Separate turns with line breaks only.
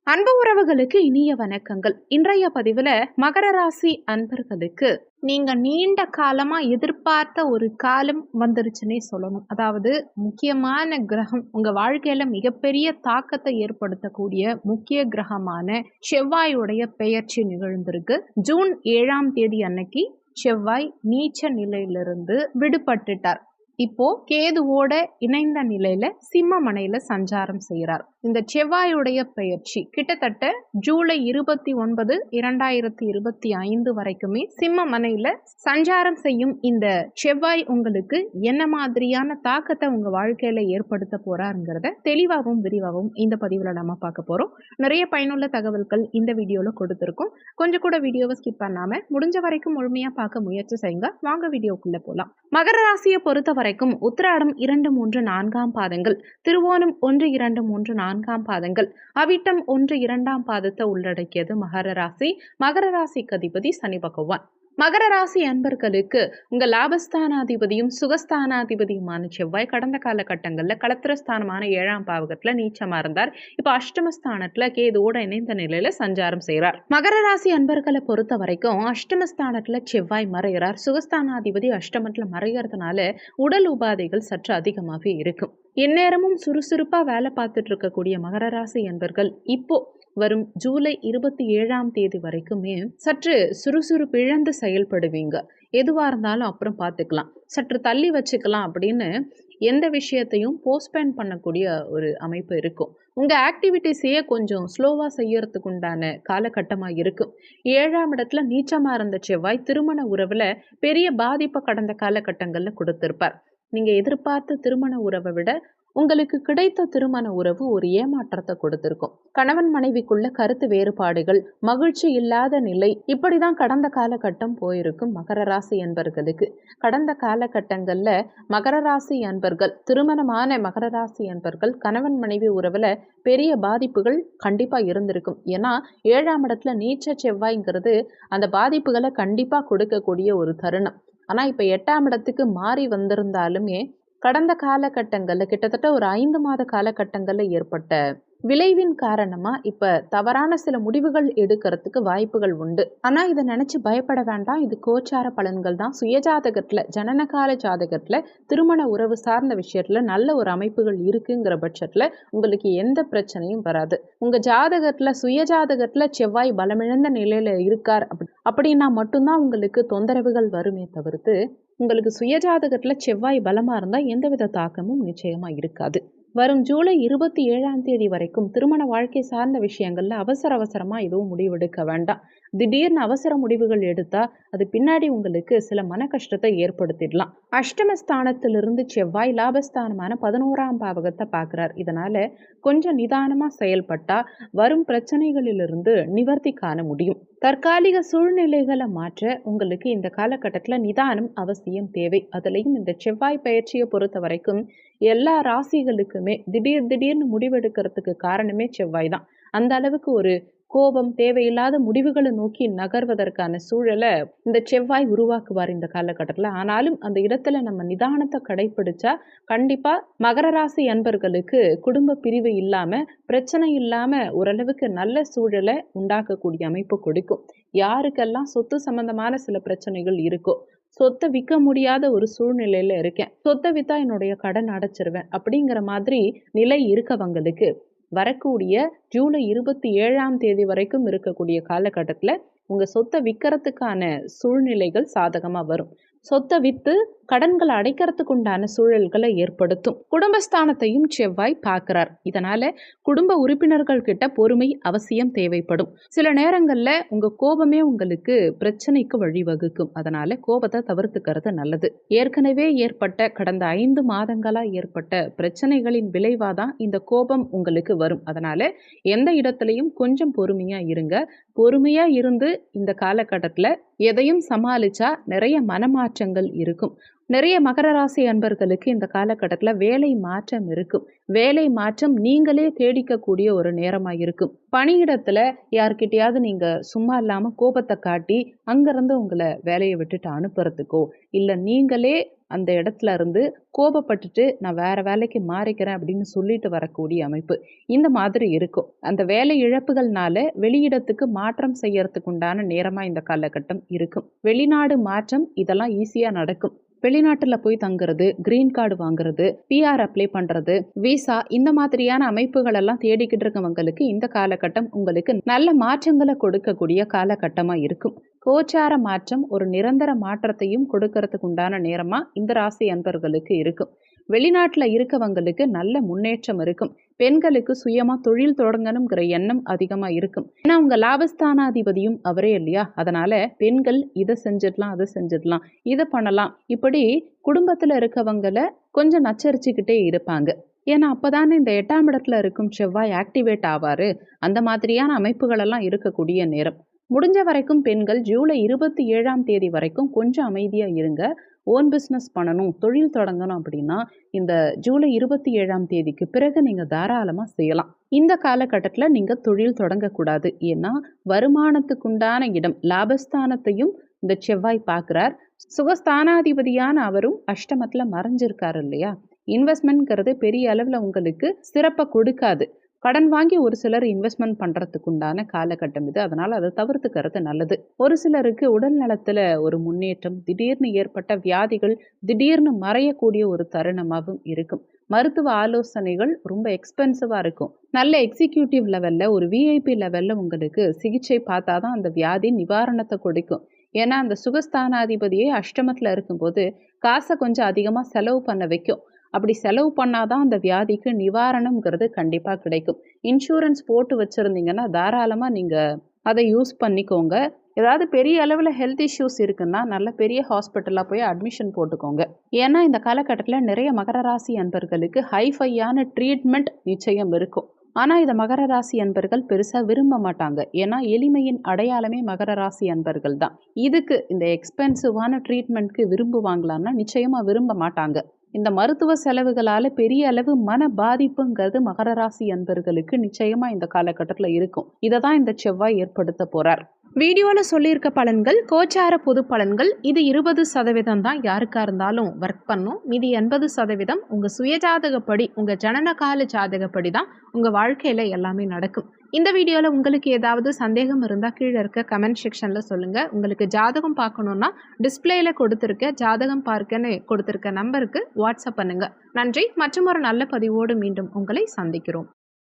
அன்பு உறவுகளுக்கு இனிய வணக்கங்கள். இன்றைய பதிவுல மகர ராசி அன்பர்களுக்கு நீங்க நீண்ட காலமா எதிர்பார்த்த ஒரு காலம் வந்துருச்சுன்னே சொல்லணும். அதாவது முக்கியமான கிரகம் உங்க வாழ்க்கையில மிகப்பெரிய தாக்கத்தை ஏற்படுத்தக்கூடிய முக்கிய கிரகமான செவ்வாயுடைய பெயர்ச்சி நிகழ்ந்திருக்கு. ஜூன் 7ஆம் தேதி அன்னைக்கு செவ்வாய் நீச்ச நிலையிலிருந்து விடுபட்டுட்டார். இப்போ கேதுவோட இணைந்த நிலையில சிம்மமனையில சஞ்சாரம் செய்கிறார். இந்த செவ்வாயுடைய பெயர்ச்சி கிட்டத்தட்ட ஜூலை 29, 2025 வரைக்குமே சிம்மமனையில சஞ்சாரம் செய்யும் இந்த செவ்வாய் உங்களுக்கு என்ன மாதிரியான தாக்கத்தை உங்க வாழ்க்கையில ஏற்படுத்த போறாருங்கிறத தெளிவாகவும் விரிவாகவும் இந்த பதிவுல நம்ம பார்க்க போறோம். நிறைய பயனுள்ள தகவல்கள் இந்த வீடியோல கொடுத்திருக்கோம். கொஞ்சம் கூட வீடியோவை ஸ்கிப் பண்ணாம முடிஞ்ச வரைக்கும் முழுமையா பார்க்க முயற்சி செய்யுங்க. வாங்க வீடியோக்குள்ள போலாம். மகர ராசியை பொறுத்த வரைக்கும் உத்திராடம் 2, 3, 4ஆம் பாதங்கள், திருவோணம் 1, 2, 3, 4ஆம் பாதங்கள், அவிட்டம் 1, 2ஆம் பாதத்தை உள்ளடக்கியது மகர ராசி. மகர ராசிக்கு அதிபதி சனி பகவான். மகர ராசி அன்பர்களுக்கு உங்க லாபஸ்தானாதிபதியும் சுகஸ்தானாதிபதியுமான செவ்வாய் கடந்த காலகட்டங்களில் களத்திரஸ்தானமான 7ஆம் பாவகத்துல நீச்சமா இருந்தார். இப்ப அஷ்டமஸ்தானத்துல கேதுவோட இணைந்த நிலையில சஞ்சாரம் செய்கிறார். மகர ராசி அன்பர்களை பொறுத்த வரைக்கும் அஷ்டமஸ்தானத்துல செவ்வாய் மறைகிறார். சுகஸ்தானாதிபதி அஷ்டமத்துல மறைகிறதுனால உடல் உபாதைகள் சற்று அதிகமாகவே இருக்கும். எந்நேரமும் சுறுசுறுப்பா வேலை பார்த்துட்டு இருக்கக்கூடிய மகர ராசி அன்பர்கள் இப்போ வரும் ஜூலை 27ஆம் தேதி வரைக்குமே சற்று சுறுசுறுப்பு இழந்து செயல்படுவீங்க. எதுவாக இருந்தாலும் அப்புறம் பார்த்துக்கலாம், சற்று தள்ளி வச்சுக்கலாம் அப்படின்னு எந்த விஷயத்தையும் போஸ்ட்போன் பண்ணக்கூடிய ஒரு அமைப்பு இருக்கும். உங்கள் ஆக்டிவிட்டிஸையே கொஞ்சம் ஸ்லோவாக செய்யறதுக்கு உண்டான காலகட்டமாக இருக்கும். 7ஆம் இடத்துல நீச்சமாக இருந்த செவ்வாய் திருமண உறவில் பெரிய பாதிப்பை கடந்த காலகட்டங்களில் கொடுத்திருப்பார். நீங்கள் எதிர்பார்த்த திருமண உறவை விட உங்களுக்கு கிடைத்த திருமண உறவு ஒரு ஏமாற்றத்தை கொடுத்திருக்கும். கணவன் மனைவிக்குள்ள கருத்து வேறுபாடுகள், மகிழ்ச்சி இல்லாத நிலை, இப்படிதான் கடந்த காலகட்டம் போயிருக்கும் மகர ராசி அன்பர்களுக்கு. கடந்த காலகட்டங்கள்ல மகர ராசி அன்பர்கள், திருமணமான மகர ராசி அன்பர்கள் கணவன் மனைவி உறவுல பெரிய பாதிப்புகள் கண்டிப்பா இருந்திருக்கும். ஏன்னா 7ஆம் இடத்துல நீச்ச செவ்வாய்ங்கிறது அந்த பாதிப்புகளை கண்டிப்பா கொடுக்கக்கூடிய ஒரு தருணம். ஆனா இப்ப 8ஆம் இடத்துக்கு மாறி வந்திருந்தாலுமே கடந்த காலகட்டங்கள்ல கிட்டத்தட்ட ஒரு 5 மாத காலகட்டங்கள்ல ஏற்பட்ட விளைவின் காரணமா இப்ப தவறான சில முடிவுகள் எடுக்கிறதுக்கு வாய்ப்புகள் உண்டு. ஆனா இதை நினைச்சு பயப்பட வேண்டாம். இது கோச்சார பலன்கள் தான். சுயஜாதகத்துல, ஜனனகால ஜாதகத்துல திருமண உறவு சார்ந்த விஷயத்துல நல்ல ஒரு அமைப்புகள் இருக்குங்கிற பட்சத்துல உங்களுக்கு எந்த பிரச்சனையும் வராது. உங்க ஜாதகத்துல, சுயஜாதகத்துல செவ்வாய் பலமிழந்த நிலையில இருக்கார் அப்படின்னா மட்டும்தான் உங்களுக்கு தொந்தரவுகள் வருமே தவிர்த்து உங்களுக்கு சுயஜாதகத்துல செவ்வாய் பலமா இருந்தா எந்தவித தாக்கமும் நிச்சயமா இருக்காது. வரும் ஜூலை 27ஆம் தேதி வரைக்கும் திருமண வாழ்க்கை சார்ந்த விஷயங்கள்ல அவசரமா எதுவும் முடிவெடுக்க வேண்டாம். திடீர்னு அவசர முடிவுகள் எடுத்தா அது பின்னாடி உங்களுக்கு சில மன கஷ்டத்தை ஏற்படுத்திடலாம். அஷ்டமஸ்தானத்திலிருந்து செவ்வாய் லாபஸ்தானமான 11ஆம் பாவகத்தை பார்க்கிறார். இதனால கொஞ்சம் நிதானமா செயல்பட்டா வரும் பிரச்சனைகளிலிருந்து நிவர்த்தி காண முடியும். தற்காலிக சூழ்நிலைகளை மாற்ற உங்களுக்கு இந்த காலகட்டத்தில் நிதானம் அவசியம் தேவை. அதுலேயும் இந்த செவ்வாய் பயிற்சியை பொறுத்த வரைக்கும் எல்லா ராசிகளுக்குமே திடீர்னு முடிவெடுக்கிறதுக்கு காரணமே செவ்வாய் தான். அந்த அளவுக்கு ஒரு கோபம், தேவையில்லாத முடிவுகளை நோக்கி நகர்வதற்கான சூழலை இந்த செவ்வாய் உருவாக்குவார் இந்த காலகட்டத்தில். ஆனாலும் அந்த இடத்துல நம்ம நிதானத்தை கடைபிடிச்சா கண்டிப்பா மகர ராசி அன்பர்களுக்கு குடும்ப பிரிவு இல்லாம, பிரச்சனை இல்லாம ஓரளவுக்கு நல்ல சூழலை உண்டாக்கக்கூடிய அமைப்பு கொடுக்கும். யாருக்கெல்லாம் சொத்து சம்பந்தமான சில பிரச்சனைகள் இருக்கோ, சொத்தை விற்க முடியாத ஒரு சூழ்நிலையில இருக்கேன், சொத்தை வித்தா என்னுடைய கடன் அடைச்சிருவேன் அப்படிங்கிற மாதிரி நிலை இருக்கவங்களுக்கு வரக்கூடிய ஜூலை 27ஆம் தேதி வரைக்கும் இருக்கக்கூடிய காலகட்டத்தில் உங்கள் சொத்தை விற்கிறதுக்கான சூழ்நிலைகள் சாதகமாக வரும். சொத்தை விற்று கடன்களை அடைக்கிறதுக்கு உண்டான சூழல்களை ஏற்படுத்தும். குடும்பஸ்தானத்தையும் செவ்வாய் பார்க்கிறார். இதனால குடும்ப உறுப்பினர்கள் கிட்ட பொறுமை அவசியம் தேவைப்படும். சில நேரங்கள்ல உங்க கோபமே உங்களுக்கு பிரச்சனைக்கு வழிவகுக்கும். அதனால கோபத்தை தவிர்த்துக்கிறது நல்லது. ஏற்கனவே ஏற்பட்ட கடந்த 5 மாதங்களா ஏற்பட்ட பிரச்சனைகளின் விளைவாதான் இந்த கோபம் உங்களுக்கு வரும். அதனால எந்த இடத்துலையும் கொஞ்சம் பொறுமையா இருங்க. பொறுமையா இருந்து இந்த காலகட்டத்தில் எதையும் சமாளிச்சா நிறைய மனமாற்றங்கள் இருக்கும். நிறைய மகர ராசி அன்பர்களுக்கு இந்த காலகட்டத்தில் வேலை மாற்றம் இருக்கும். வேலை மாற்றம் நீங்களே தேடிக்கக்கூடிய ஒரு நேரமாக இருக்கும். பணியிடத்துல யார்கிட்டயாவது நீங்க சும்மா இல்லாம கோபத்தை காட்டி அங்கிருந்து உங்களை வேலையை விட்டுட்டு அனுப்புறதுக்கோ, இல்லை நீங்களே அந்த இடத்துல இருந்து கோபப்பட்டுட்டு நான் வேற வேலைக்கு மாறிக்கிறேன் அப்படின்னு சொல்லிட்டு வரக்கூடிய அமைப்பு இந்த மாதிரி இருக்கும். அந்த வேலை இழப்புகள்னால வெளியிடத்துக்கு மாற்றம் செய்யறதுக்கு உண்டான நேரமா இந்த காலகட்டம் இருக்கும். வெளிநாடு மாற்றம் இதெல்லாம் ஈஸியா நடக்கும். வெளிநாட்டில் போய் தங்குறது, கிரீன் கார்டு வாங்குறது, பிஆர் அப்ளை பண்ணுறது, விசா இந்த மாதிரியான அமைப்புகள் எல்லாம் தேடிக்கிட்டு இருக்கவங்களுக்கு இந்த காலகட்டம் உங்களுக்கு நல்ல மாற்றங்களை கொடுக்கக்கூடிய காலகட்டமாக இருக்கும். கோச்சார மாற்றம் ஒரு நிரந்தர மாற்றத்தையும் கொடுக்கறதுக்கு உண்டான நேரமாக இந்த ராசி அன்பர்களுக்கு இருக்கும். வெளிநாட்டில் இருக்கவங்களுக்கு நல்ல முன்னேற்றம் இருக்கும். பெண்களுக்கு சுயமா தொழில் தொடங்கணுங்கிற எண்ணம் அதிகமா இருக்கும். ஏன்னா அவங்க லாபஸ்தானாதிபதியும் அவரே இல்லையா, அதனால பெண்கள் இதை செஞ்சிடலாம், அதை செஞ்சிடலாம், இதை பண்ணலாம், இப்படி குடும்பத்துல இருக்கவங்களை கொஞ்சம் நச்சரிச்சுக்கிட்டே இருப்பாங்க. ஏன்னா அப்பதானே இந்த 8ஆம் இடத்துல இருக்கும் செவ்வாய் ஆக்டிவேட் ஆவாரு. அந்த மாதிரியான அமைப்புகள் எல்லாம் இருக்கக்கூடிய நேரம். முடிஞ்ச வரைக்கும் பெண்கள் ஜூலை 27ஆம் தேதி வரைக்கும் கொஞ்சம் அமைதியா இருங்க. ஓன் பிஸ்னஸ் பண்ணணும், தொழில் தொடங்கணும் அப்படின்னா இந்த ஜூலை 27ஆம் தேதிக்கு பிறகு நீங்கள் தாராளமாக செய்யலாம். இந்த காலகட்டத்தில் நீங்கள் தொழில் தொடங்கக்கூடாது. ஏன்னா வருமானத்துக்குண்டான இடம் லாபஸ்தானத்தையும் இந்த செவ்வாய் பார்க்குறார். சுகஸ்தானாதிபதியான அவரும் அஷ்டமத்தில் மறைஞ்சிருக்காரு இல்லையா. இன்வெஸ்ட்மெண்ட்ங்கிறது பெரிய அளவில் உங்களுக்கு சிறப்பை கொடுக்காது. கடன் வாங்கி ஒரு சிலர் இன்வெஸ்ட்மெண்ட் பண்ணுறதுக்கு உண்டான காலகட்டம் இது. அதனால் அதை தவிர்த்துக்கிறது நல்லது. ஒரு சிலருக்கு உடல் நலத்தில் ஒரு முன்னேற்றம், திடீர்னு ஏற்பட்ட வியாதிகள் திடீர்னு மறையக்கூடிய ஒரு தருணமாகவும் இருக்கும். மருத்துவ ஆலோசனைகள் ரொம்ப எக்ஸ்பென்சிவாக இருக்கும். நல்ல எக்ஸிக்யூட்டிவ் லெவலில், ஒரு விஐபி லெவலில் உங்களுக்கு சிகிச்சை பார்த்தா தான் அந்த வியாதி நிவாரணத்தை கொடுக்கும். ஏன்னா அந்த சுகஸ்தானாதிபதியே அஷ்டமத்தில் இருக்கும்போது காசை கொஞ்சம் அதிகமாக செலவு பண்ண வைக்கும். அப்படி செலவு பண்ணாதான் அந்த வியாதிக்கு நிவாரணம்ங்கிறது கண்டிப்பாக கிடைக்கும். இன்சூரன்ஸ் போட்டு வச்சுருந்தீங்கன்னா தாராளமாக நீங்கள் அதை யூஸ் பண்ணிக்கோங்க. ஏதாவது பெரிய அளவில் ஹெல்த் இஷ்யூஸ் இருக்குன்னா நல்ல பெரிய ஹாஸ்பிட்டலாக போய் அட்மிஷன் போட்டுக்கோங்க. ஏன்னா இந்த காலகட்டத்தில் நிறைய மகர ராசி அன்பர்களுக்கு ஹைஃபையான ட்ரீட்மெண்ட் நிச்சயம் இருக்கும். ஆனால் இதை மகர ராசி அன்பர்கள் பெருசாக விரும்ப மாட்டாங்க. ஏன்னா எளிமையின் அடையாளமே மகர ராசி அன்பர்கள் தான். இதுக்கு இந்த எக்ஸ்பென்சிவான ட்ரீட்மெண்ட்க்கு விரும்புவாங்களான்னா நிச்சயமாக விரும்ப மாட்டாங்க. இந்த மருத்துவ செலவுகளால் பெரிய அளவு மன பாதிப்புங்கிறது மகர ராசி அன்பர்களுக்கு நிச்சயமா இந்த காலகட்டத்தில் இருக்கும். இதை தான் இந்த செவ்வாய் ஏற்படுத்த போறார். வீடியோவில் சொல்லியிருக்க பலன்கள் கோச்சார பொது பலன்கள். இது 20% தான் யாருக்காக இருந்தாலும் ஒர்க் பண்ணும். மீதி 80% உங்கள் சுயஜாதகப்படி, உங்கள் ஜனனகால ஜாதகப்படி தான் உங்கள் வாழ்க்கையில் எல்லாமே நடக்கும். இந்த வீடியோவில் உங்களுக்கு ஏதாவது சந்தேகம் இருந்தால் கீழே இருக்க கமெண்ட் செக்ஷனில் சொல்லுங்கள். உங்களுக்கு ஜாதகம் பார்க்கணுன்னா டிஸ்பிளேயில் கொடுத்துருக்க ஜாதகம் பார்க்கன்னு கொடுத்துருக்க நம்பருக்கு வாட்ஸ்அப் பண்ணுங்கள். நன்றி. மற்றும் ஒரு நல்ல பதிவோடு மீண்டும் உங்களை சந்திக்கிறோம்.